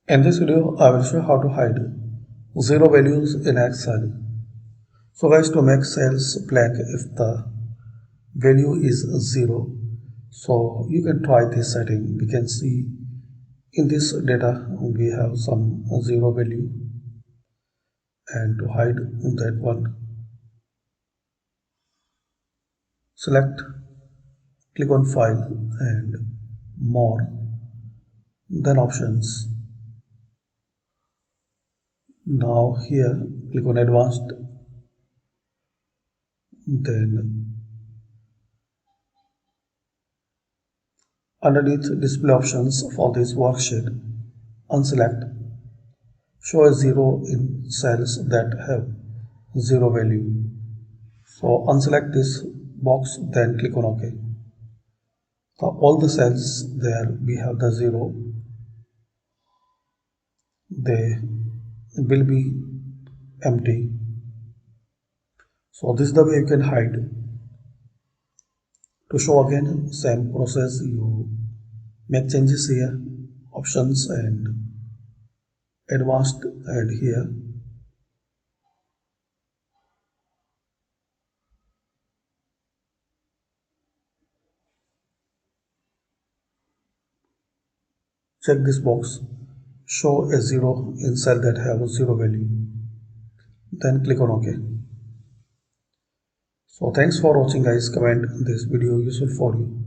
In this video, I will show how to hide zero values in Excel. So guys, to make cells blank if the value is zero, so you can try this setting. We can see in this data we have some zero value, and to hide that one, select, click on File and More, then Options. Now here click on Advanced, then underneath display options for this worksheet, unselect show a zero in cells that have zero value. So unselect this box, then click on OK. So all the cells there we have the zero, they will be empty. So this is the way you can hide. To show again same process, you make changes here, options and advanced, and here check this box, show a zero in cell that have zero value, then click on OK. So thanks for watching guys. Comment this video useful for you.